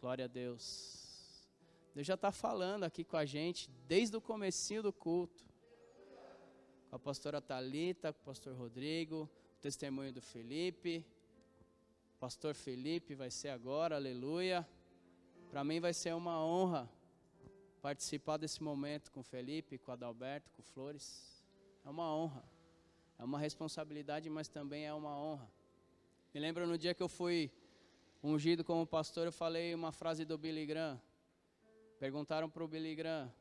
Glória a Deus. Deus já está falando aqui com a gente desde o comecinho do culto. Com a pastora Thalita, com o pastor Rodrigo, o testemunho do Felipe. Pastor Felipe vai ser agora, aleluia. Para mim vai ser uma honra participar desse momento com o Felipe, com o Adalberto, com o Flores. É uma honra. É uma responsabilidade, mas também é uma honra. Me lembro no dia que eu fui ungido como pastor, eu falei uma frase do Billy Graham. Perguntaram para o Billy Graham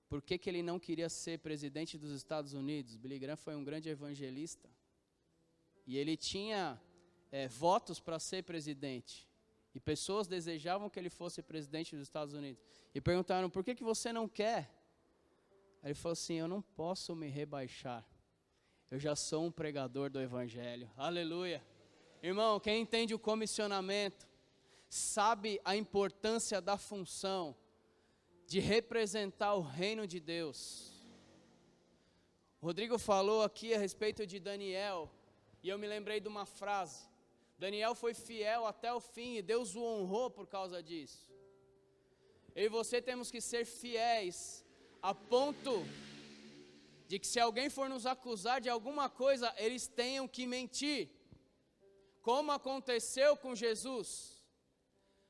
por que ele não queria ser presidente dos Estados Unidos. Billy Graham foi um grande evangelista. E ele tinha votos para ser presidente. E pessoas desejavam que ele fosse presidente dos Estados Unidos. E perguntaram, por que você não quer? Aí ele falou assim, eu não posso me rebaixar. Eu já sou um pregador do Evangelho. Aleluia. Irmão, quem entende o comissionamento, sabe a importância da função de representar o reino de Deus. O Rodrigo falou aqui a respeito de Daniel, e eu me lembrei de uma frase. Daniel foi fiel até o fim, e Deus o honrou por causa disso. Eu e você temos que ser fiéis, a ponto de que se alguém for nos acusar de alguma coisa, eles tenham que mentir. Como aconteceu com Jesus.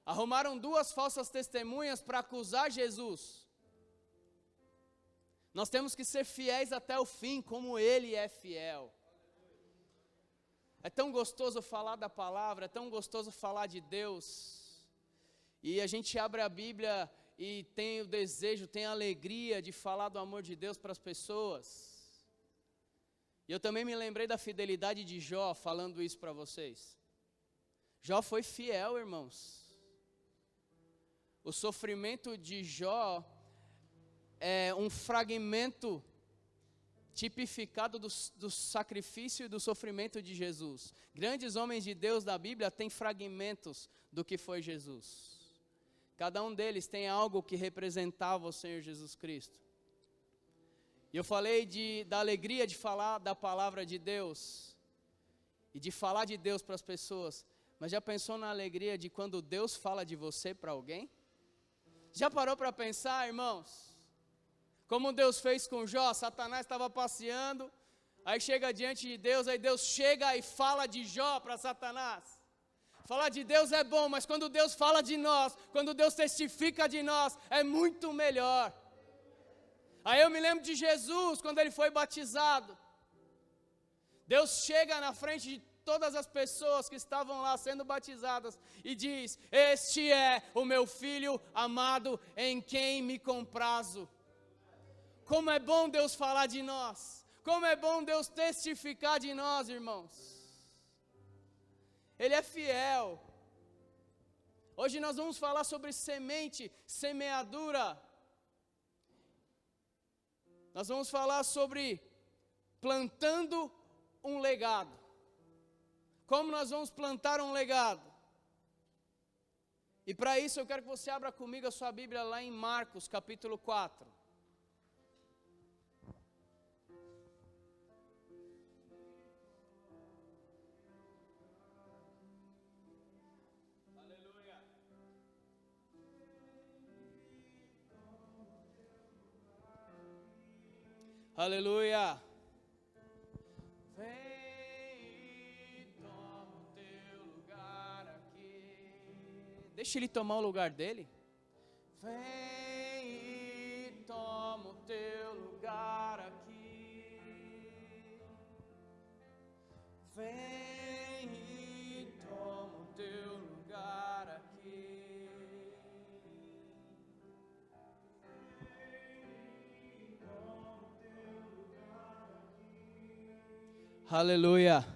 Arrumaram 2 falsas testemunhas para acusar Jesus. Nós temos que ser fiéis até o fim, como Ele é fiel. É tão gostoso falar da palavra, é tão gostoso falar de Deus. E a gente abre a Bíblia e tem o desejo, tem a alegria de falar do amor de Deus para as pessoas. E eu também me lembrei da fidelidade de Jó, falando isso para vocês. Jó foi fiel, irmãos. O sofrimento de Jó é um fragmento tipificado do sacrifício e do sofrimento de Jesus. Grandes homens de Deus da Bíblia têm fragmentos do que foi Jesus. Cada um deles tem algo que representava o Senhor Jesus Cristo. E eu falei da alegria de falar da palavra de Deus e de falar de Deus para as pessoas. Mas já pensou na alegria de quando Deus fala de você para alguém? Já parou para pensar, irmãos? Como Deus fez com Jó, Satanás estava passeando, aí chega diante de Deus, aí Deus chega e fala de Jó para Satanás. Falar de Deus é bom, mas quando Deus fala de nós, quando Deus testifica de nós, é muito melhor. Aí eu me lembro de Jesus, quando ele foi batizado. Deus chega na frente de todas as pessoas que estavam lá sendo batizadas e diz, este é o meu filho amado em quem me comprazo. Como é bom Deus falar de nós, como é bom Deus testificar de nós, irmãos. Ele é fiel. Hoje nós vamos falar sobre semente, semeadura. Nós vamos falar sobre plantando um legado. Como nós vamos plantar um legado? E para isso eu quero que você abra comigo a sua Bíblia lá em Marcos, capítulo 4. Aleluia. Aleluia. Deixa ele tomar o lugar dele. Vem e toma o teu lugar aqui. Vem e toma o teu lugar aqui. Vem e toma o teu lugar aqui. Aleluia.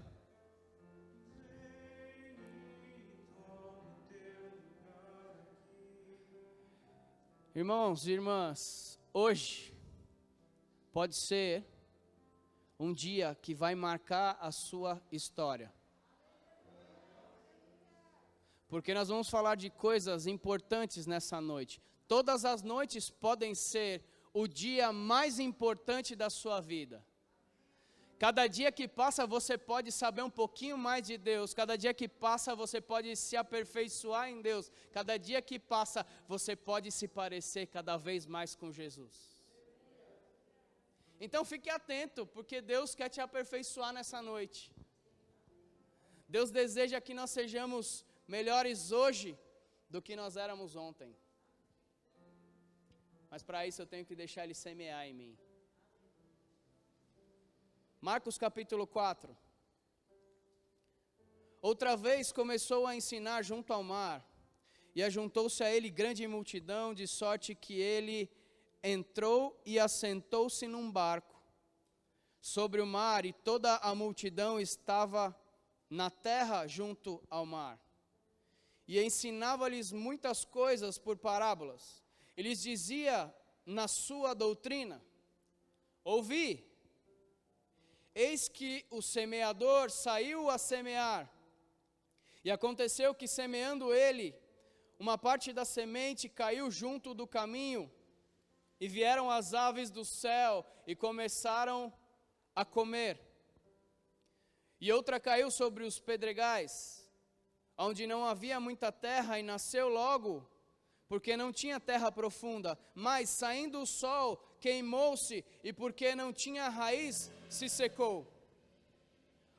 Irmãos e irmãs, hoje pode ser um dia que vai marcar a sua história. Porque nós vamos falar de coisas importantes nessa noite. Todas as noites podem ser o dia mais importante da sua vida. Cada dia que passa você pode saber um pouquinho mais de Deus. Cada dia que passa você pode se aperfeiçoar em Deus. Cada dia que passa você pode se parecer cada vez mais com Jesus. Então fique atento, porque Deus quer te aperfeiçoar nessa noite. Deus deseja que nós sejamos melhores hoje do que nós éramos ontem. Mas para isso eu tenho que deixar Ele semear em mim. Marcos capítulo 4. Outra vez começou a ensinar junto ao mar, e ajuntou-se a ele grande multidão, de sorte que ele entrou e assentou-se num barco sobre o mar, e toda a multidão estava na terra junto ao mar. E ensinava-lhes muitas coisas por parábolas. E lhes dizia na sua doutrina: ouvi, eis que o semeador saiu a semear. E aconteceu que, semeando ele, uma parte da semente caiu junto do caminho, e vieram as aves do céu e começaram a comer. E outra caiu sobre os pedregais, onde não havia muita terra, e nasceu logo, porque não tinha terra profunda. Mas, saindo o sol, queimou-se, e porque não tinha raiz, se secou.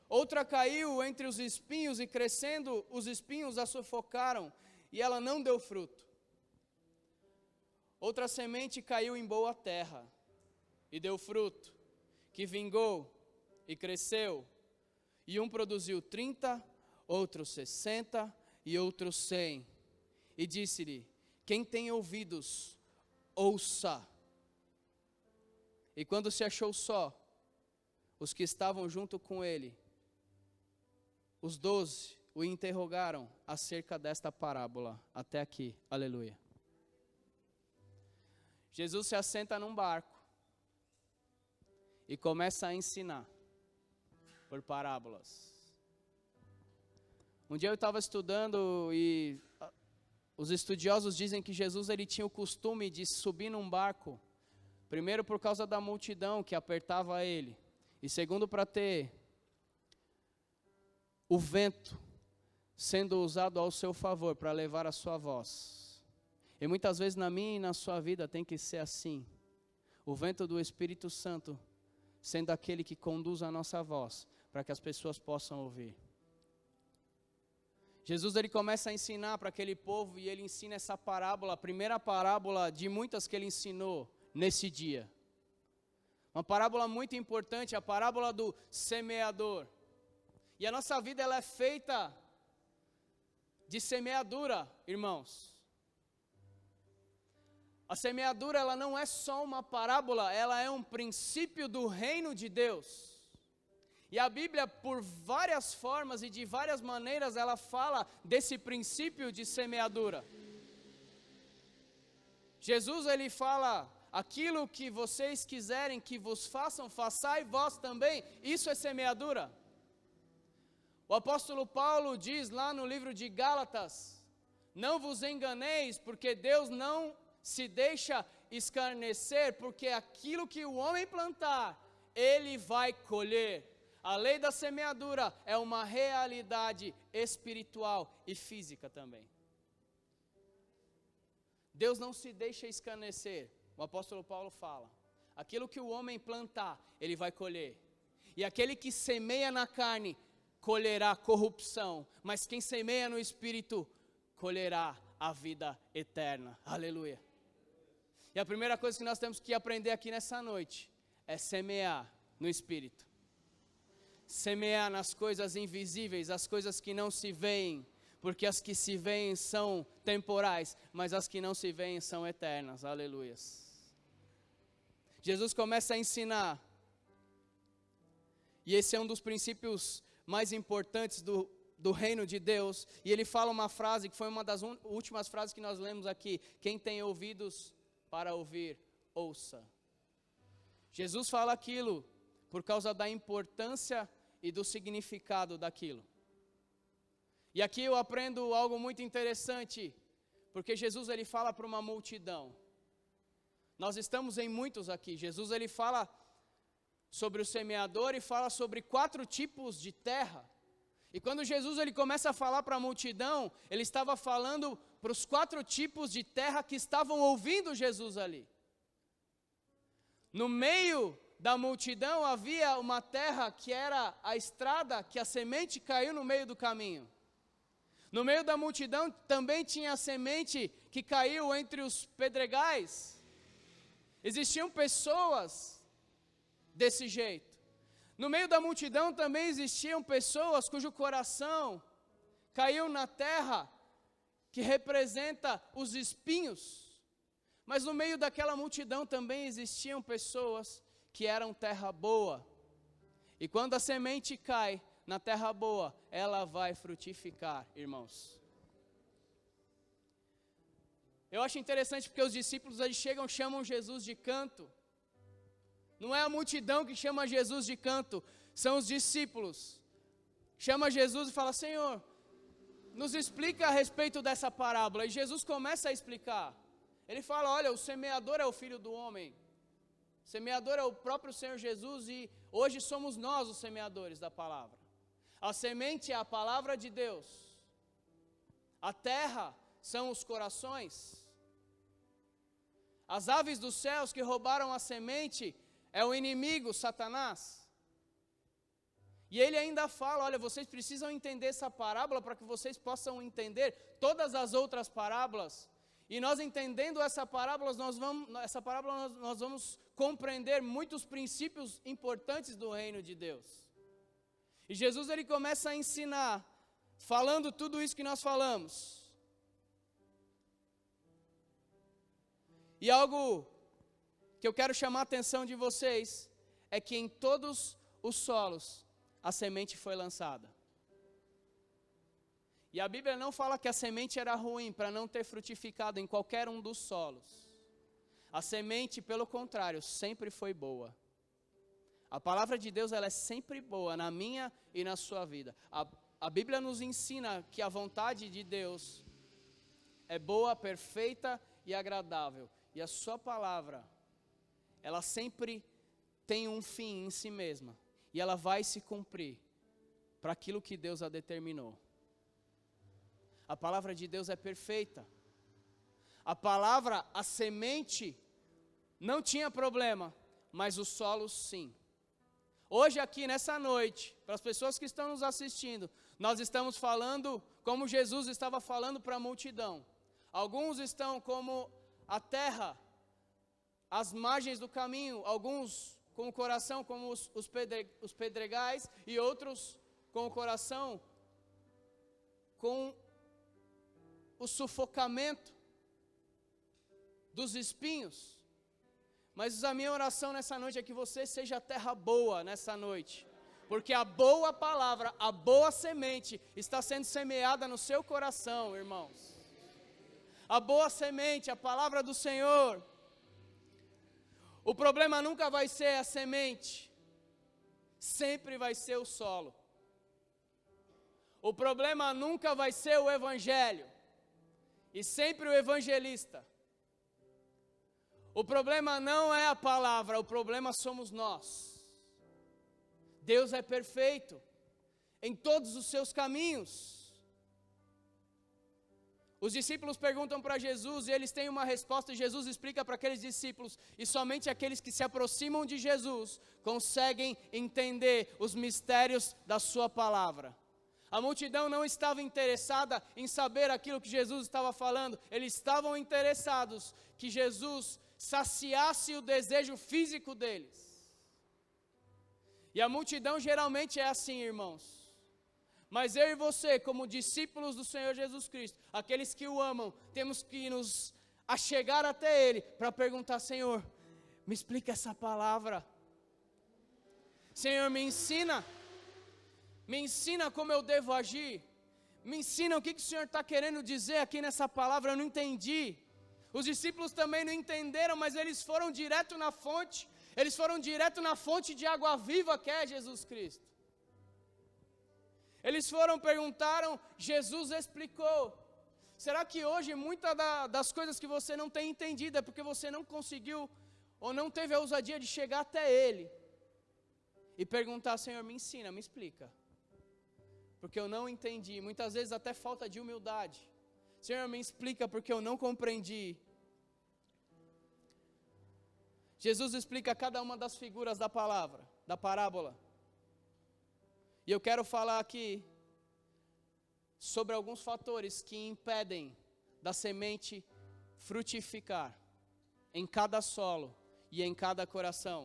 Outra caiu entre os espinhos, e crescendo, os espinhos a sufocaram, e ela não deu fruto. Outra semente caiu em boa terra, e deu fruto, que vingou e cresceu. E um produziu 30, outro 60 e outro 100. E disse-lhe: quem tem ouvidos, ouça. E quando se achou só, os que estavam junto com ele, os 12, o interrogaram acerca desta parábola. Até aqui, aleluia. Jesus se assenta num barco e começa a ensinar por parábolas. Um dia eu estava estudando e os estudiosos dizem que Jesus ele tinha o costume de subir num barco, primeiro por causa da multidão que apertava ele, e segundo para ter o vento sendo usado ao seu favor para levar a sua voz. E muitas vezes na minha e na sua vida tem que ser assim. O vento do Espírito Santo sendo aquele que conduz a nossa voz para que as pessoas possam ouvir. Jesus ele começa a ensinar para aquele povo e ele ensina essa parábola, a primeira parábola de muitas que ele ensinou nesse dia. Uma parábola muito importante, a parábola do semeador. E a nossa vida ela é feita de semeadura, irmãos. A semeadura ela não é só uma parábola, ela é um princípio do reino de Deus. E a Bíblia, por várias formas e de várias maneiras, ela fala desse princípio de semeadura. Jesus ele fala: aquilo que vocês quiserem que vos façam, façai vós também. Isso é semeadura. O apóstolo Paulo diz lá no livro de Gálatas: não vos enganeis, porque Deus não se deixa escarnecer, porque aquilo que o homem plantar, ele vai colher. A lei da semeadura é uma realidade espiritual e física também. Deus não se deixa escarnecer. O apóstolo Paulo fala: aquilo que o homem plantar, ele vai colher. E aquele que semeia na carne, colherá corrupção, mas quem semeia no Espírito, colherá a vida eterna. Aleluia. E a primeira coisa que nós temos que aprender aqui nessa noite, é semear no Espírito. Semear nas coisas invisíveis, as coisas que não se veem, porque as que se veem são temporais, mas as que não se veem são eternas. Aleluias. Jesus começa a ensinar, e esse é um dos princípios mais importantes do reino de Deus, e ele fala uma frase que foi uma das últimas frases que nós lemos aqui: quem tem ouvidos para ouvir, ouça. Jesus fala aquilo por causa da importância e do significado daquilo. E aqui eu aprendo algo muito interessante, porque Jesus ele fala para uma multidão. Nós estamos em muitos aqui. Jesus ele fala sobre o semeador e fala sobre 4 tipos de terra. E quando Jesus ele começa a falar para a multidão, ele estava falando para os 4 tipos de terra que estavam ouvindo Jesus ali. No meio da multidão havia uma terra que era a estrada, que a semente caiu no meio do caminho. No meio da multidão também tinha a semente que caiu entre os pedregais. Existiam pessoas desse jeito. No meio da multidão também existiam pessoas cujo coração caiu na terra, que representa os espinhos. Mas no meio daquela multidão também existiam pessoas que eram terra boa. E quando a semente cai na terra boa, ela vai frutificar, irmãos. Eu acho interessante porque os discípulos aí chegam, chamam Jesus de canto. Não é a multidão que chama Jesus de canto, são os discípulos. Chama Jesus e fala: Senhor, nos explica a respeito dessa parábola. E Jesus começa a explicar. Ele fala: olha, o semeador é o filho do homem. O semeador é o próprio Senhor Jesus e hoje somos nós os semeadores da palavra. A semente é a palavra de Deus. A terra são os corações. As aves dos céus que roubaram a semente é o inimigo, Satanás. E ele ainda fala: olha, vocês precisam entender essa parábola para que vocês possam entender todas as outras parábolas. E nós entendendo essa parábola, nós vamos compreender muitos princípios importantes do reino de Deus. E Jesus ele começa a ensinar, falando tudo isso que nós falamos. E algo que eu quero chamar a atenção de vocês é que em todos os solos a semente foi lançada. E a Bíblia não fala que a semente era ruim para não ter frutificado em qualquer um dos solos. A semente, pelo contrário, sempre foi boa. A palavra de Deus ela é sempre boa na minha e na sua vida. A Bíblia nos ensina que a vontade de Deus é boa, perfeita e agradável. E a sua palavra, ela sempre tem um fim em si mesma. E ela vai se cumprir para aquilo que Deus a determinou. A palavra de Deus é perfeita. A palavra, a semente, não tinha problema, mas os solos sim. Hoje aqui nessa noite, para as pessoas que estão nos assistindo, nós estamos falando como Jesus estava falando para a multidão. Alguns estão como a terra, as margens do caminho, alguns com o coração como os pedregais e outros com o coração com o sufocamento dos espinhos. Mas a minha oração nessa noite é que você seja terra boa nessa noite. Porque a boa palavra, a boa semente está sendo semeada no seu coração, irmãos. A boa semente, a palavra do Senhor. O problema nunca vai ser a semente. Sempre vai ser o solo. O problema nunca vai ser o evangelho. E sempre o evangelista. O problema não é a palavra, o problema somos nós. Deus é perfeito em todos os seus caminhos. Os discípulos perguntam para Jesus e eles têm uma resposta e Jesus explica para aqueles discípulos. E somente aqueles que se aproximam de Jesus conseguem entender os mistérios da sua palavra. A multidão não estava interessada em saber aquilo que Jesus estava falando. Eles estavam interessados que Jesus saciasse o desejo físico deles. E a multidão geralmente é assim, irmãos. Mas eu e você, como discípulos do Senhor Jesus Cristo, aqueles que o amam, temos que nos achegar até Ele para perguntar: Senhor, me explica essa palavra. Senhor, me ensina como eu devo agir. Me ensina o que o Senhor está querendo dizer aqui nessa palavra, eu não entendi. Os discípulos também não entenderam, mas eles foram direto na fonte. Eles foram direto na fonte de água viva que é Jesus Cristo. Eles perguntaram, Jesus explicou. Será que hoje muitas das coisas que você não tem entendido é porque você não conseguiu ou não teve a ousadia de chegar até Ele? e perguntar: Senhor, me ensina, me explica. Porque eu não entendi. Muitas vezes até falta de humildade. Senhor, me explica porque eu não compreendi. Jesus explica cada uma das figuras da palavra, da parábola. E eu quero falar aqui sobre alguns fatores que impedem da semente frutificar em cada solo e em cada coração.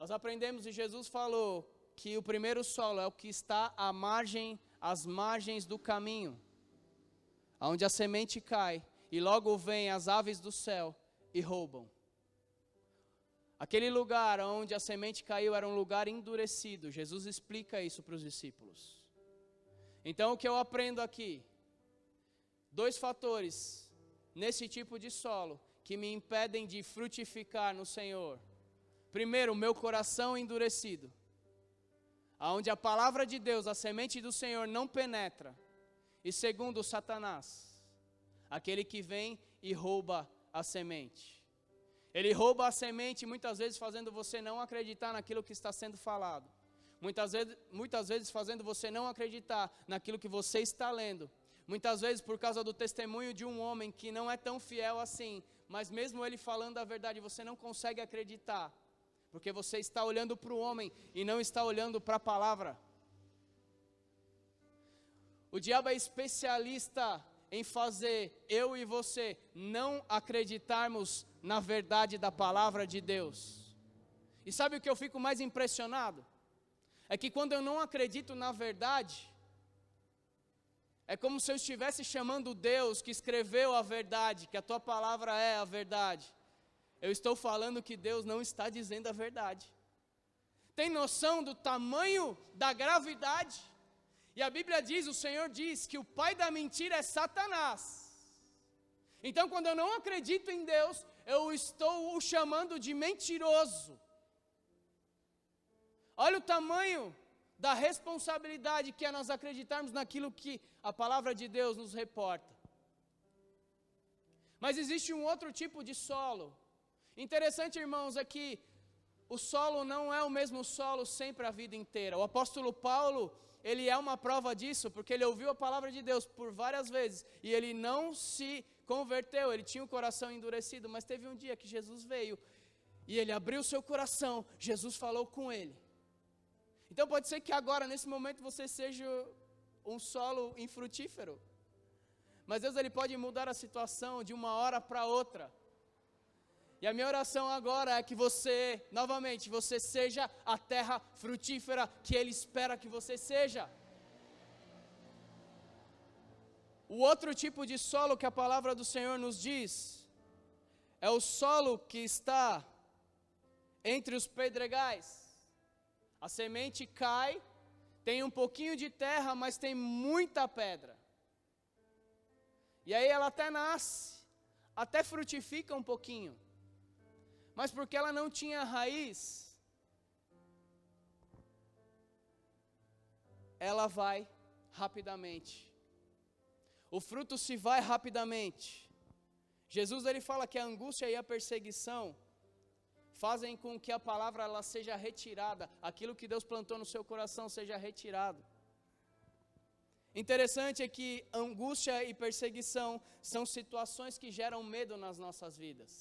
Nós aprendemos e Jesus falou que o primeiro solo é o que está às margens do caminho, onde a semente cai e logo vêm as aves do céu e roubam. Aquele lugar onde a semente caiu era um lugar endurecido. Jesus explica isso para os discípulos. Então o que eu aprendo aqui? 2 fatores nesse tipo de solo que me impedem de frutificar no Senhor. Primeiro, o meu coração endurecido, aonde a palavra de Deus, a semente do Senhor não penetra. E segundo, Satanás, aquele que vem e rouba a semente. Ele rouba a semente muitas vezes fazendo você não acreditar naquilo que está sendo falado. Muitas vezes fazendo você não acreditar naquilo que você está lendo. Muitas vezes por causa do testemunho de um homem que não é tão fiel assim, mas mesmo ele falando a verdade, você não consegue acreditar, porque você está olhando para o homem e não está olhando para a palavra. O diabo é especialista em fazer eu e você não acreditarmos na verdade da palavra de Deus. E sabe o que eu fico mais impressionado? É que quando eu não acredito na verdade, é como se eu estivesse chamando Deus que escreveu a verdade, que a tua palavra é a verdade. Eu estou falando que Deus não está dizendo a verdade. Tem noção do tamanho da gravidade? E a Bíblia diz, o Senhor diz, que o pai da mentira é Satanás. Então quando eu não acredito em Deus, eu estou o chamando de mentiroso. Olha o tamanho da responsabilidade que é nós acreditarmos naquilo que a palavra de Deus nos reporta. Mas existe um outro tipo de solo. Interessante, irmãos, é que o solo não é o mesmo solo sempre a vida inteira. O apóstolo Paulo, ele é uma prova disso, porque ele ouviu a palavra de Deus por várias vezes, e ele não se converteu, ele tinha o coração endurecido, mas teve um dia que Jesus veio, e ele abriu o seu coração, Jesus falou com ele. Então pode ser que agora, nesse momento, você seja um solo infrutífero, mas Deus ele pode mudar a situação de uma hora para outra. E a minha oração agora é que você, novamente, você seja a terra frutífera que Ele espera que você seja. O outro tipo de solo que a palavra do Senhor nos diz, é o solo que está entre os pedregais. A semente cai, tem um pouquinho de terra, mas tem muita pedra. E aí ela até nasce, até frutifica um pouquinho. Mas porque ela não tinha raiz, ela vai rapidamente. O fruto se vai rapidamente. Jesus ele fala que a angústia e a perseguição fazem com que a palavra ela seja retirada, aquilo que Deus plantou no seu coração seja retirado. Interessante é que angústia e perseguição são situações que geram medo nas nossas vidas.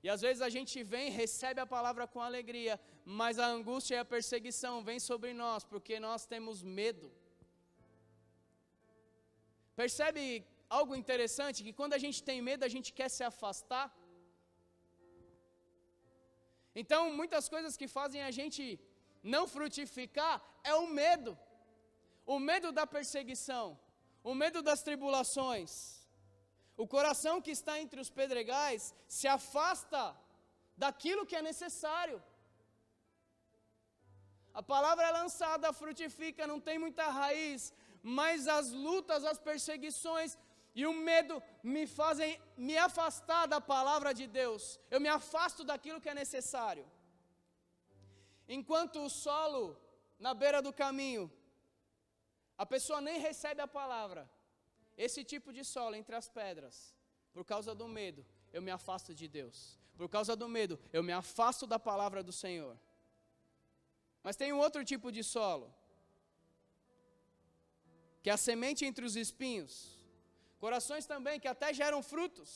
E às vezes a gente vem, recebe a palavra com alegria, mas a angústia e a perseguição vêm sobre nós, porque nós temos medo. Percebe algo interessante? Que quando a gente tem medo, a gente quer se afastar. Então, muitas coisas que fazem a gente não frutificar é o medo. O medo da perseguição, o medo das tribulações. O coração que está entre os pedregais se afasta daquilo que é necessário. A palavra é lançada, frutifica, não tem muita raiz, mas as lutas, as perseguições e o medo me fazem me afastar da palavra de Deus. Eu me afasto daquilo que é necessário. Enquanto o solo na beira do caminho, a pessoa nem recebe a palavra. Esse tipo de solo entre as pedras, por causa do medo, eu me afasto de Deus. Por causa do medo, eu me afasto da palavra do Senhor. Mas tem um outro tipo de solo, que é a semente entre os espinhos. Corações também que até geram frutos.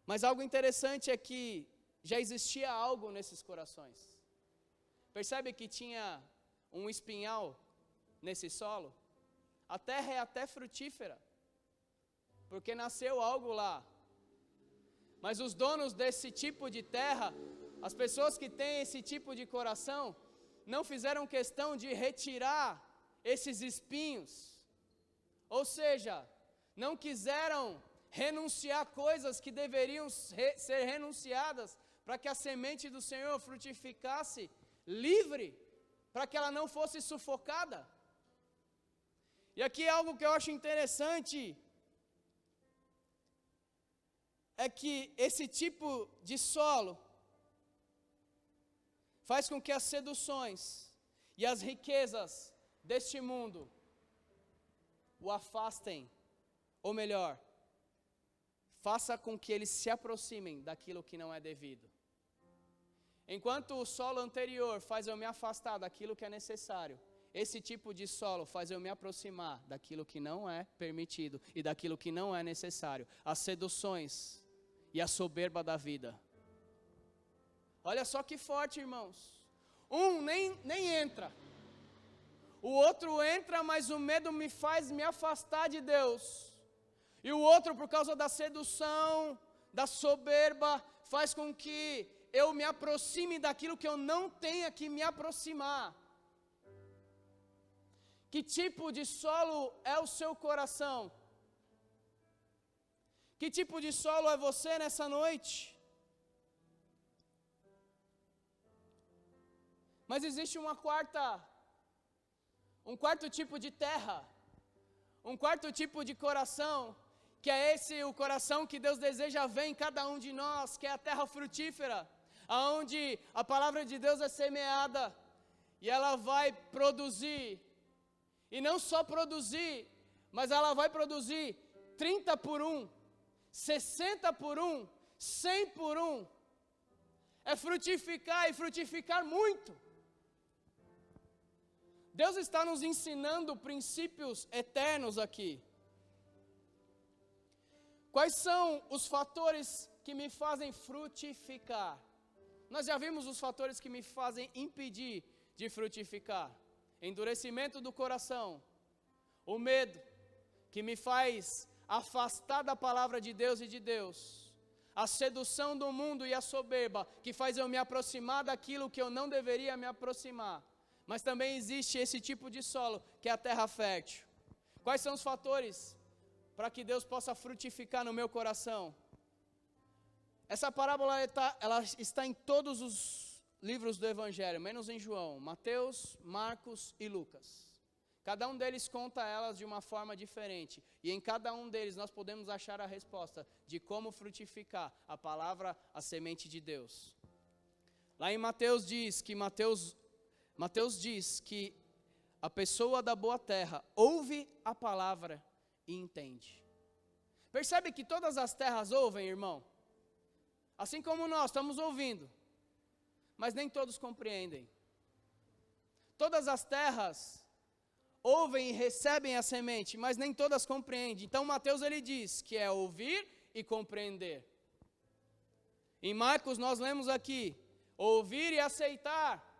Mas algo interessante é que já existia algo nesses corações. Percebe que tinha um espinhal nesse solo? A terra é até frutífera, porque nasceu algo lá. Mas os donos desse tipo de terra, as pessoas que têm esse tipo de coração, não fizeram questão de retirar esses espinhos. Ou seja, não quiseram renunciar coisas que deveriam ser renunciadas para que a semente do Senhor frutificasse livre, para que ela não fosse sufocada. E aqui algo que eu acho interessante é que esse tipo de solo faz com que as seduções e as riquezas deste mundo o afastem, ou melhor, faça com que eles se aproximem daquilo que não é devido. Enquanto o solo anterior faz eu me afastar daquilo que é necessário, esse tipo de solo faz eu me aproximar daquilo que não é permitido e daquilo que não é necessário, as seduções e a soberba da vida. Olha só que forte, irmãos. Um nem entra. O outro entra, mas o medo me faz me afastar de Deus. E o outro, por causa da sedução, da soberba, faz com que eu me aproxime daquilo que eu não tenha que me aproximar. Que tipo de solo é o seu coração? Que tipo de solo é você nessa noite? Mas existe um quarto tipo de terra, um quarto tipo de coração, que é esse o coração que Deus deseja ver em cada um de nós, que é a terra frutífera, aonde a palavra de Deus é semeada e ela vai produzir, e não só produzir, mas ela vai produzir 30 por 1, 60 por 1, 100 por 1, é frutificar e frutificar muito. Deus está nos ensinando princípios eternos aqui. Quais são os fatores que me fazem frutificar? Nós já vimos os fatores que me fazem impedir de frutificar. Endurecimento do coração, o medo, que me faz afastar da palavra de Deus e de Deus, a sedução do mundo e a soberba, que faz eu me aproximar daquilo que eu não deveria me aproximar. Mas também existe esse tipo de solo, que é a terra fértil. Quais são os fatores para que Deus possa frutificar no meu coração? Essa parábola ela está em todos os livros do Evangelho, menos em João, Mateus, Marcos e Lucas. Cada um deles conta elas de uma forma diferente. E em cada um deles nós podemos achar a resposta de como frutificar a palavra, a semente de Deus. Lá em Mateus diz que a pessoa da boa terra ouve a palavra e entende. Percebe que todas as terras ouvem, irmão? Assim como nós estamos ouvindo, mas nem todos compreendem. Todas as terras ouvem e recebem a semente, mas nem todas compreendem. Então Mateus ele diz que é ouvir e compreender. Em Marcos nós lemos aqui, ouvir e aceitar.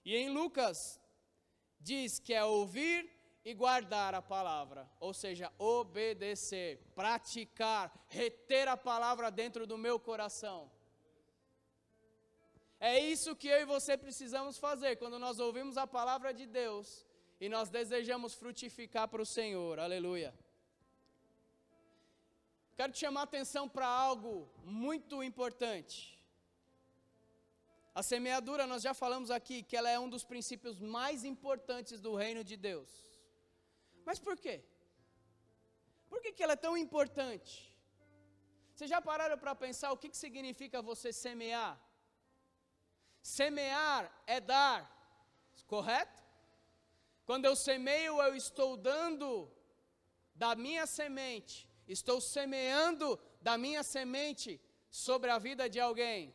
E em Lucas diz que é ouvir e guardar a palavra, ou seja, obedecer, praticar, reter a palavra dentro do meu coração. É isso que eu e você precisamos fazer quando nós ouvimos a palavra de Deus e nós desejamos frutificar para o Senhor, aleluia. Quero te chamar a atenção para algo muito importante. A semeadura, nós já falamos aqui que ela é um dos princípios mais importantes do reino de Deus. Mas por quê? Por que ela é tão importante? Vocês já pararam para pensar o que significa você semear? Semear é dar, correto? Quando eu semeio, eu estou dando da minha semente, estou semeando da minha semente sobre a vida de alguém.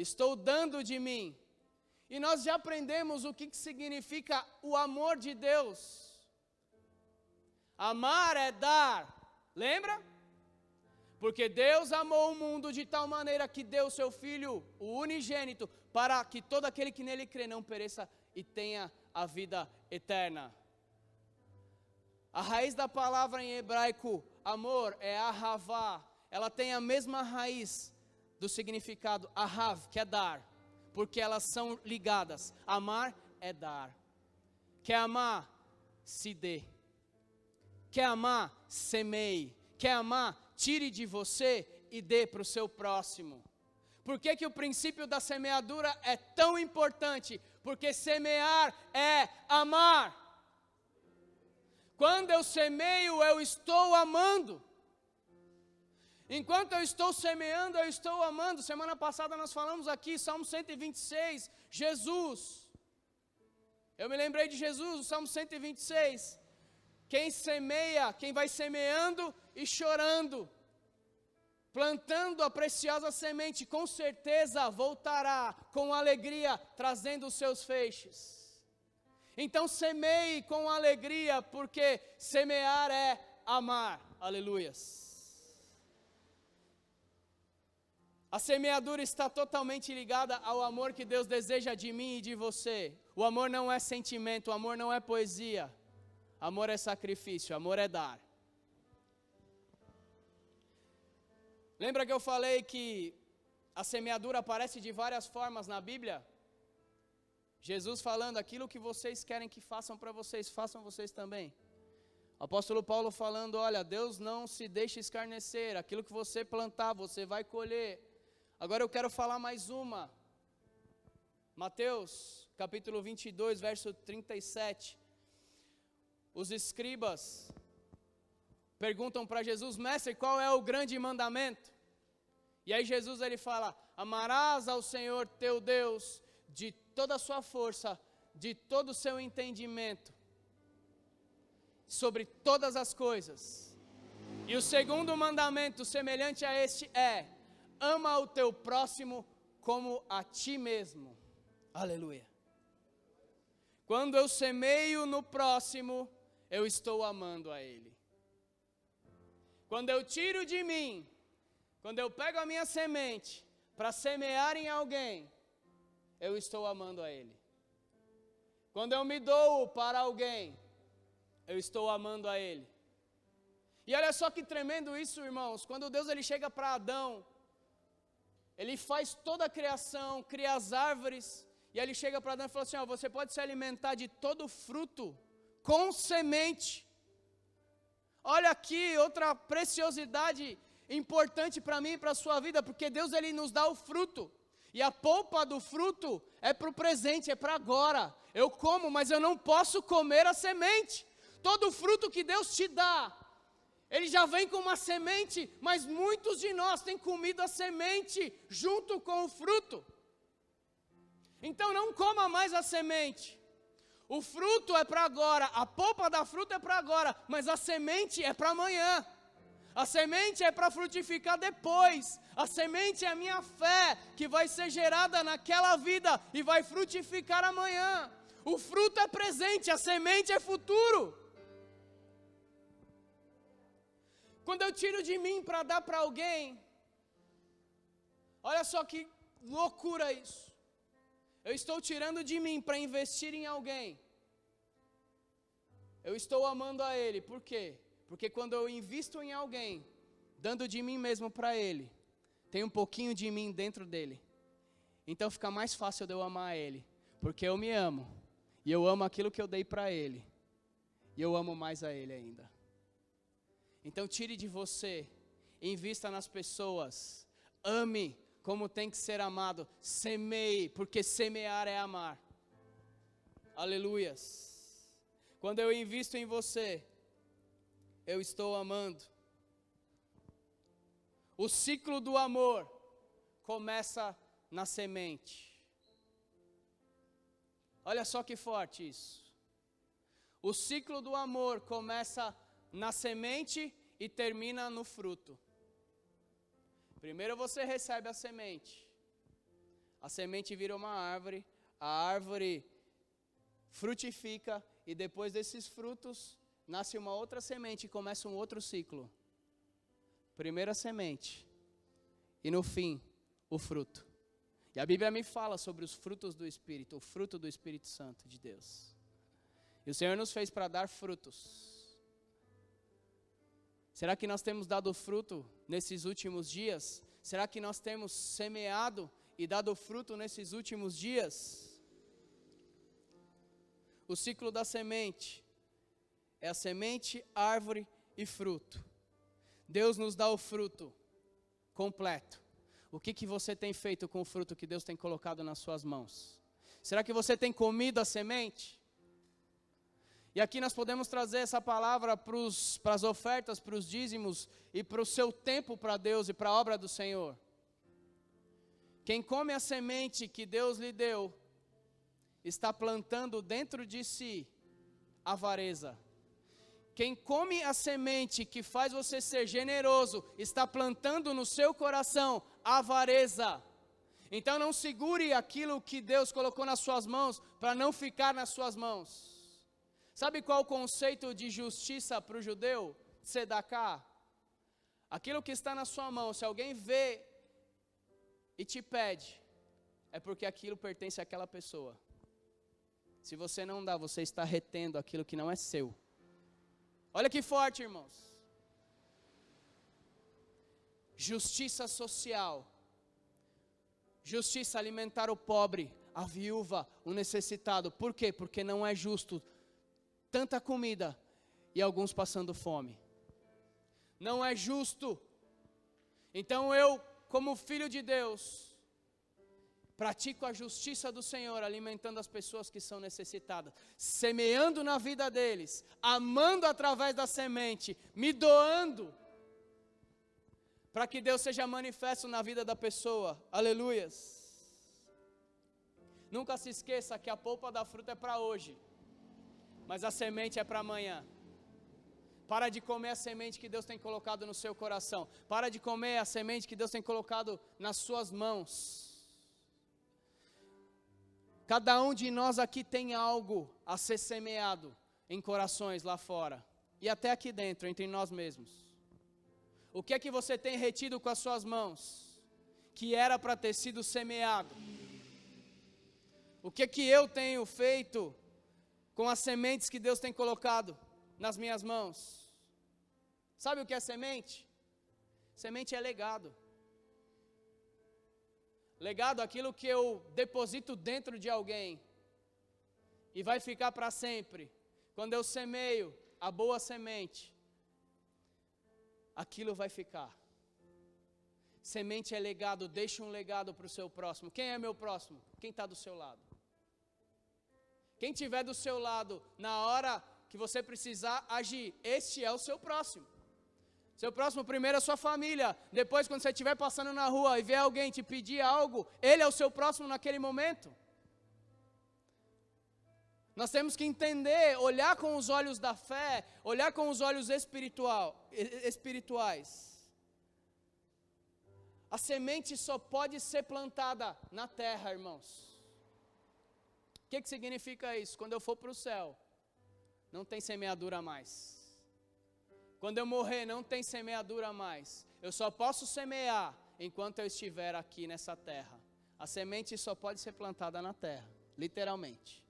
Estou dando de mim. E nós já aprendemos o que significa o amor de Deus. Amar é dar. Lembra? Porque Deus amou o mundo de tal maneira que deu seu Filho, o unigênito, para que todo aquele que nele crê não pereça e tenha a vida eterna. A raiz da palavra em hebraico, amor, é ahavá. Ela tem a mesma raiz do significado ahav, que é dar. Porque elas são ligadas. Amar é dar. Quer amar? Se dê. Quer amar? Semeie. Quer amar? Tire de você e dê para o seu próximo. Por que o princípio da semeadura é tão importante? Porque semear é amar. Quando eu semeio, eu estou amando. Enquanto eu estou semeando, eu estou amando. Semana passada nós falamos aqui, Salmo 126, Jesus. Eu me lembrei de Jesus, o Salmo 126. Quem semeia, quem vai semeando e chorando, plantando a preciosa semente, com certeza voltará com alegria, trazendo os seus feixes. Então semeie com alegria, porque semear é amar. Aleluias. A semeadura está totalmente ligada ao amor que Deus deseja de mim e de você. O amor não é sentimento, o amor não é poesia. Amor é sacrifício, amor é dar. Lembra que eu falei que a semeadura aparece de várias formas na Bíblia? Jesus falando, aquilo que vocês querem que façam para vocês, façam vocês também. O apóstolo Paulo falando, olha, Deus não se deixa escarnecer, aquilo que você plantar, você vai colher. Agora eu quero falar mais uma. Mateus, capítulo 22, verso 37. Os escribas perguntam para Jesus, mestre, qual é o grande mandamento? E aí Jesus ele fala, amarás ao Senhor teu Deus de toda a sua força, de todo o seu entendimento, sobre todas as coisas. E o segundo mandamento, semelhante a este, é, ama o teu próximo como a ti mesmo. Aleluia. Quando eu semeio no próximo, eu estou amando a ele. Quando eu tiro de mim, quando eu pego a minha semente para semear em alguém, eu estou amando a ele. Quando eu me dou para alguém, eu estou amando a ele. E olha só que tremendo isso, irmãos. Quando Deus ele chega para Adão, ele faz toda a criação, cria as árvores, e ele chega para Adão e fala assim, ó, você pode se alimentar de todo fruto com semente. Olha aqui outra preciosidade importante para mim e para a sua vida, porque Deus ele nos dá o fruto. E a polpa do fruto é para o presente, é para agora. Eu como, mas eu não posso comer a semente. Todo fruto que Deus te dá, ele já vem com uma semente, mas muitos de nós têm comido a semente junto com o fruto. Então não coma mais a semente. O fruto é para agora, a polpa da fruta é para agora, mas a semente é para amanhã. A semente é para frutificar depois. A semente é a minha fé, que vai ser gerada naquela vida e vai frutificar amanhã. O fruto é presente, a semente é futuro. Quando eu tiro de mim para dar para alguém, olha só que loucura isso. Eu estou tirando de mim para investir em alguém. Eu estou amando a ele, por quê? Porque quando eu invisto em alguém, dando de mim mesmo para ele, tem um pouquinho de mim dentro dele. Então fica mais fácil de eu amar ele, porque eu me amo, e eu amo aquilo que eu dei para ele, e eu amo mais a ele ainda. Então tire de você, invista nas pessoas, ame como tem que ser amado, semeie, porque semear é amar. Aleluias. Quando eu invisto em você, eu estou amando. O ciclo do amor começa na semente. Olha só que forte isso. O ciclo do amor começa na semente e termina no fruto. Primeiro você recebe a semente vira uma árvore, a árvore frutifica e depois desses frutos nasce uma outra semente e começa um outro ciclo. Primeira semente e no fim o fruto. E a Bíblia me fala sobre os frutos do Espírito, o fruto do Espírito Santo de Deus. E o Senhor nos fez para dar frutos. Será que nós temos dado fruto nesses últimos dias? Será que nós temos semeado e dado fruto nesses últimos dias? O ciclo da semente é a semente, árvore e fruto. Deus nos dá o fruto completo. O que você tem feito com o fruto que Deus tem colocado nas suas mãos? Será que você tem comido a semente? E aqui nós podemos trazer essa palavra para as ofertas, para os dízimos e para o seu tempo para Deus e para a obra do Senhor. Quem come a semente que Deus lhe deu, está plantando dentro de si avareza. Quem come a semente que faz você ser generoso, está plantando no seu coração avareza. Então não segure aquilo que Deus colocou nas suas mãos, para não ficar nas suas mãos. Sabe qual o conceito de justiça para o judeu? Tzedaká. Aquilo que está na sua mão, se alguém vê e te pede, é porque aquilo pertence àquela pessoa. Se você não dá, você está retendo aquilo que não é seu. Olha que forte, irmãos. Justiça social. Justiça alimentar o pobre, a viúva, o necessitado. Por quê? Porque não é justo tanta comida e alguns passando fome. Não é justo. Então eu, como filho de Deus, pratico a justiça do Senhor, alimentando as pessoas que são necessitadas, semeando na vida deles, amando através da semente, me doando, para que Deus seja manifesto na vida da pessoa. Aleluias. Nunca se esqueça que a polpa da fruta é para hoje, mas a semente é para amanhã. Para de comer a semente que Deus tem colocado no seu coração. Para de comer a semente que Deus tem colocado nas suas mãos. Cada um de nós aqui tem algo a ser semeado em corações lá fora. E até aqui dentro, entre nós mesmos. O que é que você tem retido com as suas mãos? Que era para ter sido semeado. O que é que eu tenho feito com as sementes que Deus tem colocado nas minhas mãos? Sabe o que é semente? Semente é legado. Legado é aquilo que eu deposito dentro de alguém e vai ficar para sempre. Quando eu semeio a boa semente, aquilo vai ficar. Semente é legado, deixa um legado para o seu próximo. Quem é meu próximo? Quem está do seu lado. Quem estiver do seu lado na hora que você precisar agir, este é o seu próximo. Seu próximo primeiro é a sua família. Depois, quando você estiver passando na rua e ver alguém te pedir algo, ele é o seu próximo naquele momento. Nós temos que entender, olhar com os olhos da fé, olhar com os olhos espirituais. A semente só pode ser plantada na terra, irmãos. O que significa isso? Quando eu for para o céu, não tem semeadura mais. Quando eu morrer, não tem semeadura mais. Eu só posso semear enquanto eu estiver aqui nessa terra. A semente só pode ser plantada na terra, literalmente.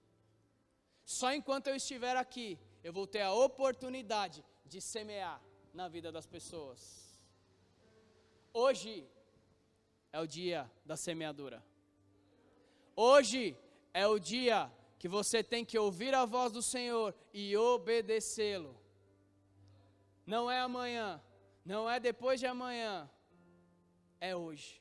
Só enquanto eu estiver aqui, eu vou ter a oportunidade de semear na vida das pessoas. Hoje é o dia da semeadura. Hoje é o dia que você tem que ouvir a voz do Senhor e obedecê-lo. Não é amanhã, não é depois de amanhã, é hoje.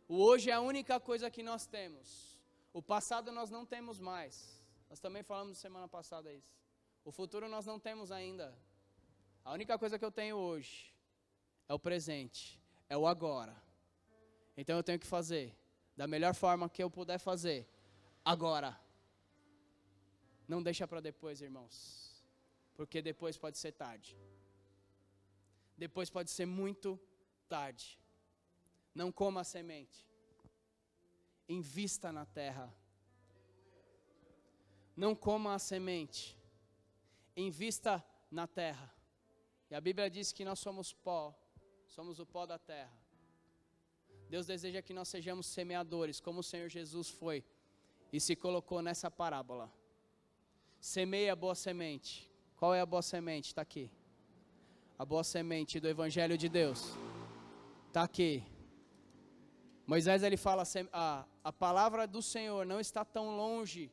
O hoje é a única coisa que nós temos. O passado nós não temos mais. Nós também falamos semana passada isso. O futuro nós não temos ainda. A única coisa que eu tenho hoje é o presente, é o agora. Então eu tenho que fazer da melhor forma que eu puder fazer, agora. Não deixa para depois, irmãos, porque depois pode ser tarde. Depois pode ser muito tarde. não coma a semente. Invista na terra. Não coma a semente. Invista na terra. E a Bíblia diz que nós somos pó. Somos o pó da terra. Deus deseja que nós sejamos semeadores, como o Senhor Jesus foi e se colocou nessa parábola. Semeie a boa semente. Qual é a boa semente? Está aqui. A boa semente do Evangelho de Deus. Está aqui. Moisés, ele fala, a palavra do Senhor não está tão longe,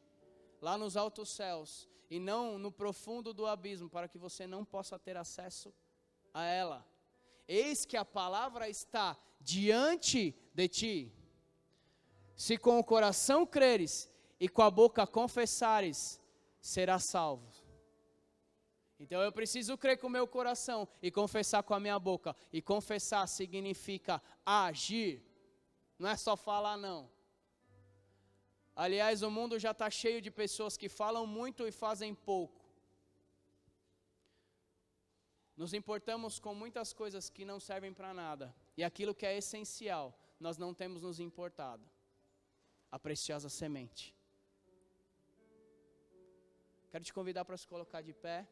lá nos altos céus, e não no profundo do abismo, para que você não possa ter acesso a ela. Eis que a palavra está diante de ti. Se com o coração creres e com a boca confessares, serás salvo. Então eu preciso crer com o meu coração e confessar com a minha boca. E confessar significa agir. Não é só falar, não. Aliás, o mundo já está cheio de pessoas que falam muito e fazem pouco. Nos importamos com muitas coisas que não servem para nada. E aquilo que é essencial, nós não temos nos importado. A preciosa semente. Quero te convidar para se colocar de pé.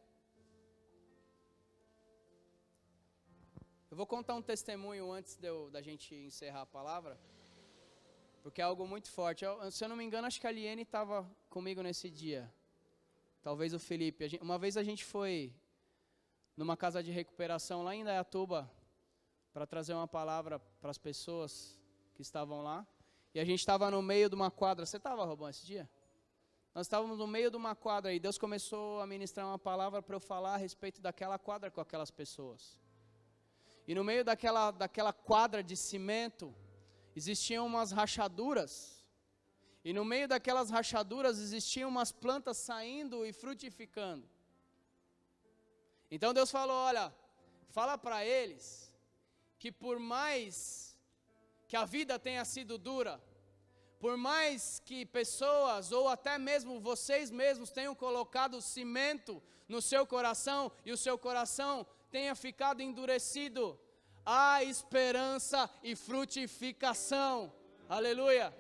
Eu vou contar um testemunho antes da gente encerrar a palavra. Porque é algo muito forte. Se eu não me engano, acho que a Liene estava comigo nesse dia. Talvez o Felipe. Uma vez a gente foi numa casa de recuperação lá em Indaiatuba para trazer uma palavra para as pessoas que estavam lá. E a gente estava no meio de uma quadra. Você estava, Robão, esse dia? Nós estávamos no meio de uma quadra e Deus começou a ministrar uma palavra para eu falar a respeito daquela quadra com aquelas pessoas. E no meio daquela quadra de cimento, existiam umas rachaduras. E no meio daquelas rachaduras existiam umas plantas saindo e frutificando. Então Deus falou, olha, fala para eles que por mais que a vida tenha sido dura, por mais que pessoas ou até mesmo vocês mesmos tenham colocado cimento no seu coração e o seu coração tenha ficado endurecido, há esperança e frutificação. Aleluia.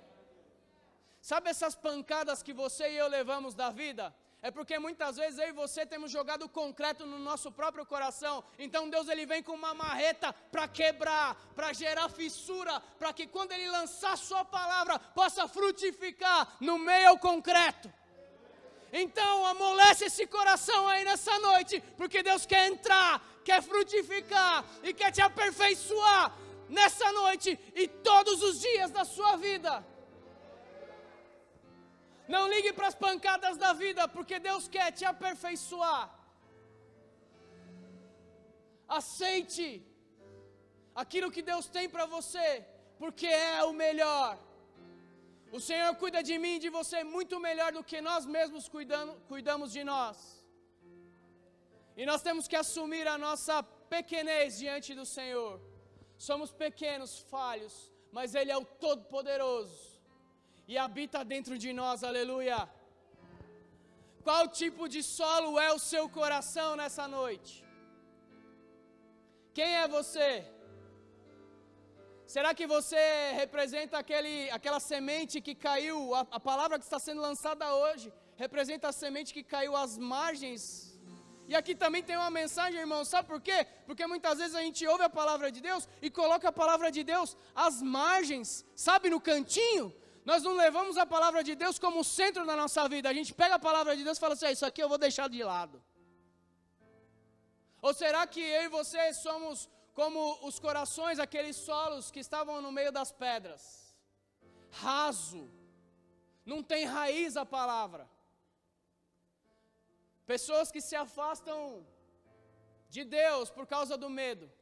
Sabe essas pancadas que você e eu levamos da vida? É porque muitas vezes eu e você temos jogado concreto no nosso próprio coração. Então Deus ele vem com uma marreta para quebrar, para gerar fissura, para que quando ele lançar sua palavra possa frutificar no meio ao concreto. Então amolece esse coração aí nessa noite, porque Deus quer entrar, quer frutificar e quer te aperfeiçoar nessa noite e todos os dias da sua vida. Não ligue para as pancadas da vida, porque Deus quer te aperfeiçoar. Aceite aquilo que Deus tem para você, porque é o melhor. O Senhor cuida de mim e de você muito melhor do que nós mesmos cuidamos de nós. E nós temos que assumir a nossa pequenez diante do Senhor. Somos pequenos, falhos, mas Ele é o Todo-Poderoso. E habita dentro de nós, aleluia. Qual tipo de solo é o seu coração nessa noite? Quem é você? Será que você representa aquela semente que caiu, a palavra que está sendo lançada hoje, representa a semente que caiu às margens? E aqui também tem uma mensagem, irmão, sabe por quê? Porque muitas vezes a gente ouve a palavra de Deus e coloca a palavra de Deus às margens, sabe, no cantinho. Nós não levamos a palavra de Deus como o centro da nossa vida. A gente pega a palavra de Deus e fala assim, isso aqui eu vou deixar de lado. Ou será que eu e você somos como os corações, aqueles solos que estavam no meio das pedras? Raso. Não tem raiz a palavra. Pessoas que se afastam de Deus por causa do medo.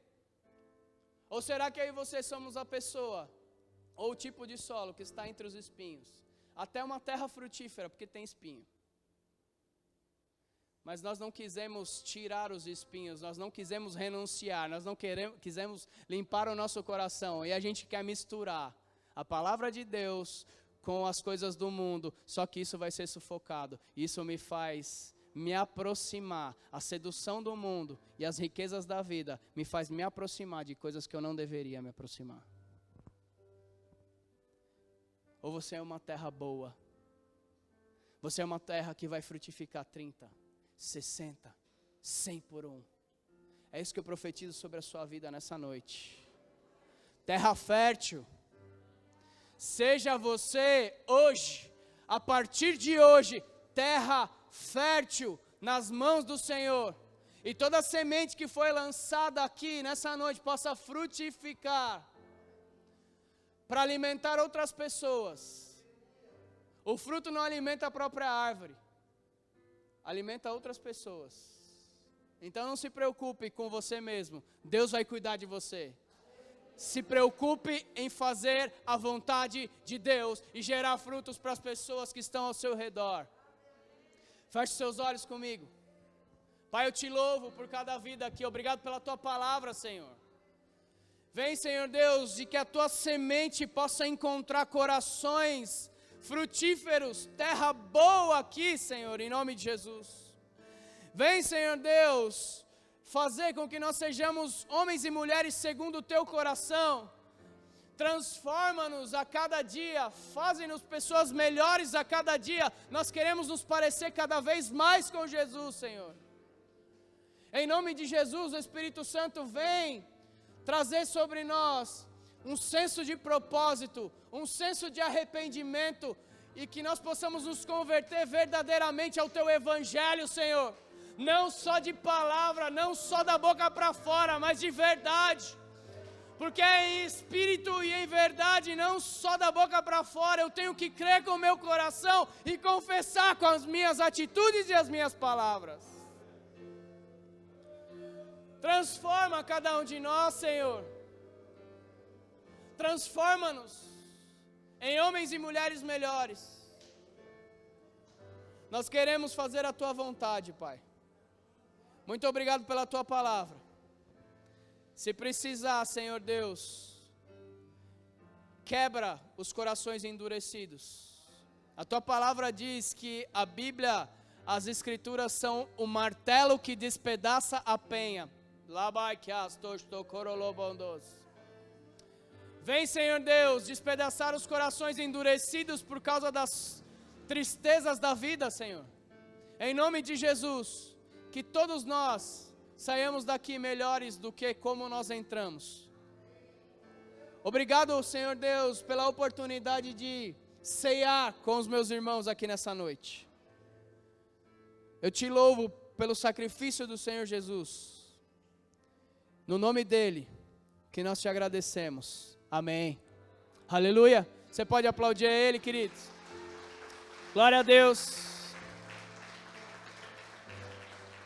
Ou será que eu e você somos a pessoa ou o tipo de solo que está entre os espinhos? Até uma terra frutífera, porque tem espinho. Mas nós não quisemos tirar os espinhos, nós não quisemos renunciar, nós não quisemos limpar o nosso coração. E a gente quer misturar a palavra de Deus com as coisas do mundo, só que isso vai ser sufocado. Isso me faz me aproximar, a sedução do mundo e as riquezas da vida me faz me aproximar de coisas que eu não deveria me aproximar. Ou você é uma terra boa? Você é uma terra que vai frutificar 30, 60, 100 por um. É isso que eu profetizo sobre a sua vida nessa noite. Terra fértil. Seja você hoje, a partir de hoje, terra fértil nas mãos do Senhor. E toda semente que foi lançada aqui nessa noite possa frutificar para alimentar outras pessoas. O fruto não alimenta a própria árvore, alimenta outras pessoas. Então não se preocupe com você mesmo, Deus vai cuidar de você. Se preocupe em fazer a vontade de Deus e gerar frutos para as pessoas que estão ao seu redor. Feche seus olhos comigo. Pai, eu te louvo por cada vida aqui, obrigado pela tua palavra, Senhor. Vem, Senhor Deus, e que a tua semente possa encontrar corações frutíferos, terra boa aqui, Senhor, em nome de Jesus. Vem, Senhor Deus, fazer com que nós sejamos homens e mulheres segundo o teu coração. Transforma-nos a cada dia, faze-nos pessoas melhores a cada dia. Nós queremos nos parecer cada vez mais com Jesus, Senhor. Em nome de Jesus, o Espírito Santo vem trazer sobre nós um senso de propósito, um senso de arrependimento, e que nós possamos nos converter verdadeiramente ao teu evangelho, Senhor. Não só de palavra, não só da boca para fora, mas de verdade. Porque é em espírito e em verdade, não só da boca para fora. Eu tenho que crer com o meu coração e confessar com as minhas atitudes e as minhas palavras. Transforma cada um de nós, Senhor. Transforma-nos em homens e mulheres melhores. Nós queremos fazer a tua vontade, Pai. Muito obrigado pela tua palavra. Se precisar, Senhor Deus, quebra os corações endurecidos. A tua palavra diz que a Bíblia, as Escrituras são o martelo que despedaça a penha. Vem, Senhor Deus, despedaçar os corações endurecidos por causa das tristezas da vida, Senhor. Em nome de Jesus, que todos nós saiamos daqui melhores do que como nós entramos. Obrigado, Senhor Deus, pela oportunidade de ceiar com os meus irmãos aqui nessa noite. Eu te louvo pelo sacrifício do Senhor Jesus. No nome dele, que nós te agradecemos. Amém. Aleluia. Você pode aplaudir a ele, queridos. Glória a Deus.